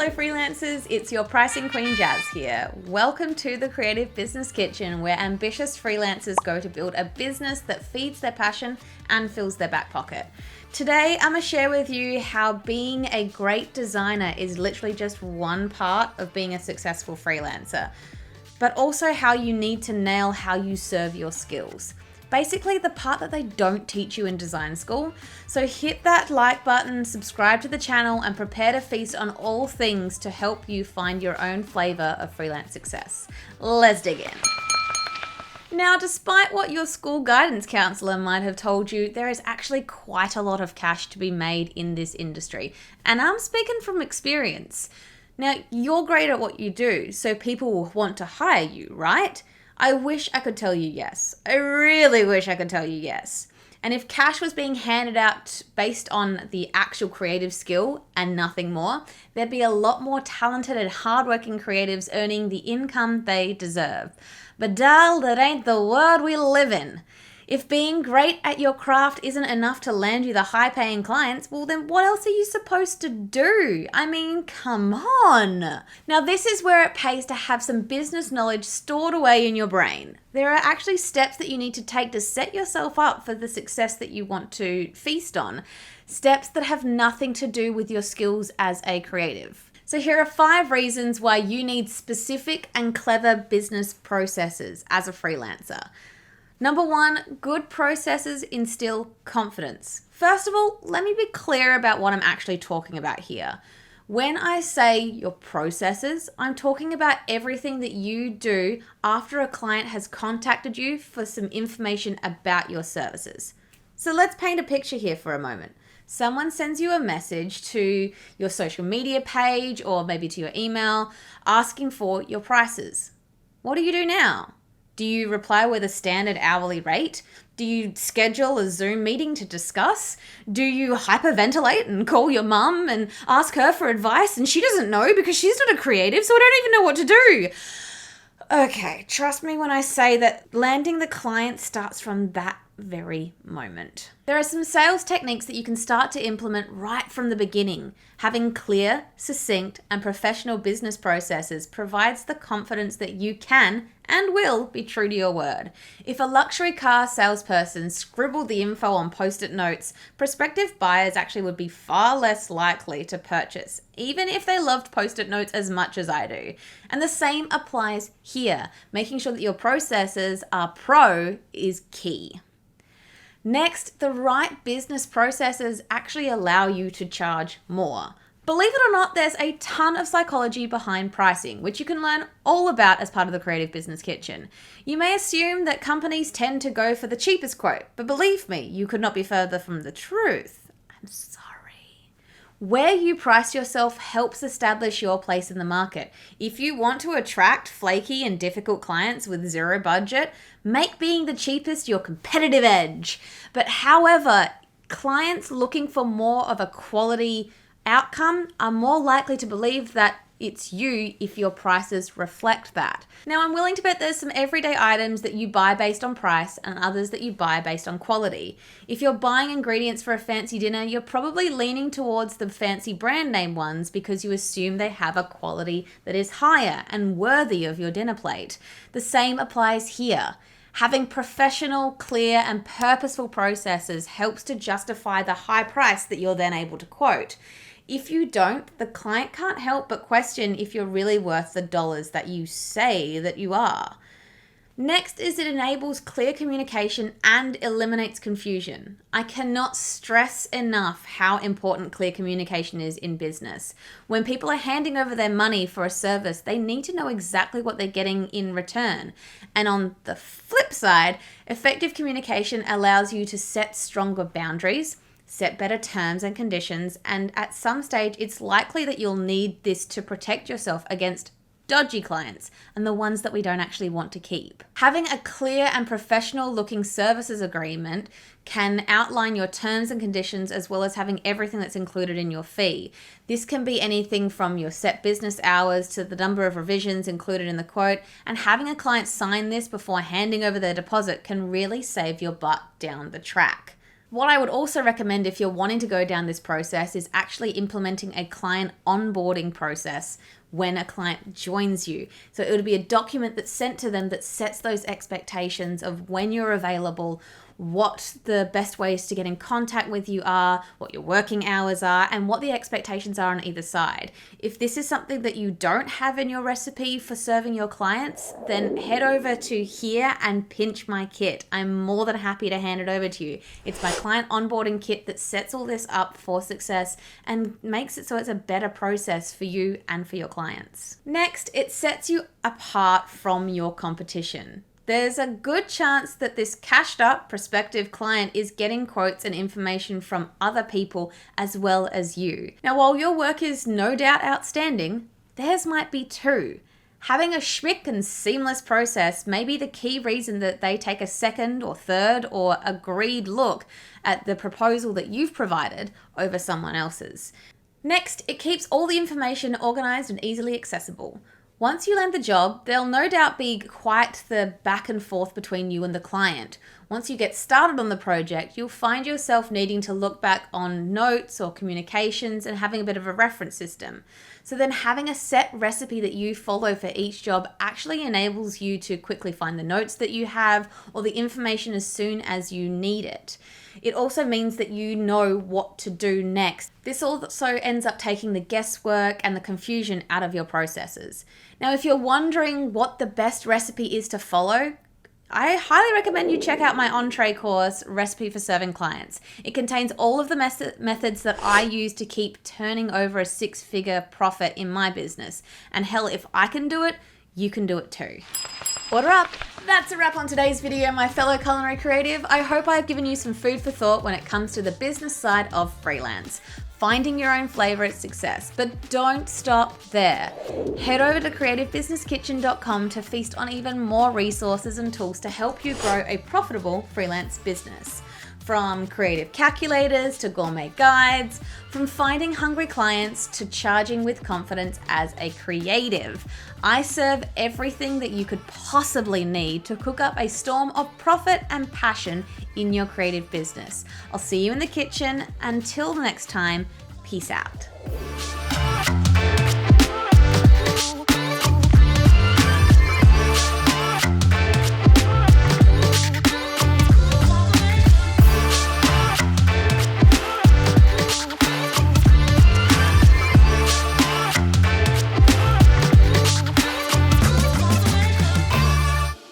fellow freelancers, it's your pricing queen Jazz here. Welcome to the Creative Business Kitchen, where ambitious freelancers go to build a business that feeds their passion and fills their back pocket. Today, I'm going to share with you how being a great designer is literally just one part of being a successful freelancer, but also how you need to nail how you serve your skills. Basically, the part that they don't teach you in design school. So hit that like button, subscribe to the channel, and prepare to feast on all things to help you find your own flavor of freelance success. Let's dig in. Now, despite what your school guidance counselor might have told you, there is actually quite a lot of cash to be made in this industry. And I'm speaking from experience. Now, you're great at what you do, so people will want to hire you, right? I wish I could tell you yes. I really wish I could tell you yes. And if cash was being handed out based on the actual creative skill and nothing more, there'd be a lot more talented and hardworking creatives earning the income they deserve. But doll, that ain't the world we live in. If being great at your craft isn't enough to land you the high-paying clients, well then what else are you supposed to do? I mean, come on! Now this is where it pays to have some business knowledge stored away in your brain. There are actually steps that you need to take to set yourself up for the success that you want to feast on. Steps that have nothing to do with your skills as a creative. So here are 5 reasons why you need specific and clever business processes as a freelancer. Number 1, good processes instill confidence. First of all, let me be clear about what I'm actually talking about here. When I say your processes, I'm talking about everything that you do after a client has contacted you for some information about your services. So let's paint a picture here for a moment. Someone sends you a message to your social media page or maybe to your email asking for your prices. What do you do now? Do you reply with a standard hourly rate? Do you schedule a Zoom meeting to discuss? Do you hyperventilate and call your mum and ask her for advice and she doesn't know because she's not a creative, so I don't even know what to do? Okay, trust me when I say that landing the client starts from that very moment. There are some sales techniques that you can start to implement right from the beginning. Having clear, succinct, and professional business processes provides the confidence that you can and will be true to your word. If a luxury car salesperson scribbled the info on post-it notes, prospective buyers actually would be far less likely to purchase, even if they loved post-it notes as much as I do. And the same applies here. Making sure that your processes are pro is key. Next, the right business processes actually allow you to charge more. Believe it or not, there's a ton of psychology behind pricing, which you can learn all about as part of the Creative Business Kitchen. You may assume that companies tend to go for the cheapest quote, but believe me, you could not be further from the truth. I'm sorry. Where you price yourself helps establish your place in the market. If you want to attract flaky and difficult clients with zero budget, make being the cheapest your competitive edge. But however, clients looking for more of a quality outcome are more likely to believe that it's you if your prices reflect that. Now, I'm willing to bet there's some everyday items that you buy based on price and others that you buy based on quality. If you're buying ingredients for a fancy dinner, you're probably leaning towards the fancy brand name ones because you assume they have a quality that is higher and worthy of your dinner plate. The same applies here. Having professional, clear, and purposeful processes helps to justify the high price that you're then able to quote. If you don't, the client can't help but question if you're really worth the dollars that you say that you are. Next is it enables clear communication and eliminates confusion. I cannot stress enough how important clear communication is in business. When people are handing over their money for a service, they need to know exactly what they're getting in return. And on the flip side, effective communication allows you to set stronger boundaries, set better terms and conditions, and at some stage, it's likely that you'll need this to protect yourself against dodgy clients and the ones that we don't actually want to keep. Having a clear and professional looking services agreement can outline your terms and conditions as well as having everything that's included in your fee. This can be anything from your set business hours to the number of revisions included in the quote, and having a client sign this before handing over their deposit can really save your butt down the track. What I would also recommend if you're wanting to go down this process is actually implementing a client onboarding process when a client joins you. So it would be a document that's sent to them that sets those expectations of when you're available, what the best ways to get in contact with you are, what your working hours are, and what the expectations are on either side. If this is something that you don't have in your recipe for serving your clients, then head over to here and pinch my kit. I'm more than happy to hand it over to you. It's my client onboarding kit that sets all this up for success and makes it so it's a better process for you and for your clients. Next, it sets you apart from your competition. There's a good chance that this cashed up prospective client is getting quotes and information from other people as well as you. Now, while your work is no doubt outstanding, theirs might be too. Having a schmick and seamless process may be the key reason that they take a second or third or agreed look at the proposal that you've provided over someone else's. Next, it keeps all the information organized and easily accessible. Once you land the job, there'll no doubt be quite the back and forth between you and the client. Once you get started on the project, you'll find yourself needing to look back on notes or communications and having a bit of a reference system. So then having a set recipe that you follow for each job actually enables you to quickly find the notes that you have or the information as soon as you need it. It also means that you know what to do next. This also ends up taking the guesswork and the confusion out of your processes. Now, if you're wondering what the best recipe is to follow, I highly recommend you check out my entree course, Recipe for Serving Clients. It contains all of the methods that I use to keep turning over a six-figure profit in my business. And hell, if I can do it, you can do it too. Order up! That's a wrap on today's video, my fellow culinary creative. I hope I've given you some food for thought when it comes to the business side of freelance. Finding your own flavor is success, but don't stop there. Head over to creativebusinesskitchen.com to feast on even more resources and tools to help you grow a profitable freelance business. From creative calculators to gourmet guides, from finding hungry clients to charging with confidence as a creative, I serve everything that you could possibly need to cook up a storm of profit and passion in your creative business. I'll see you in the kitchen. Until next time, peace out.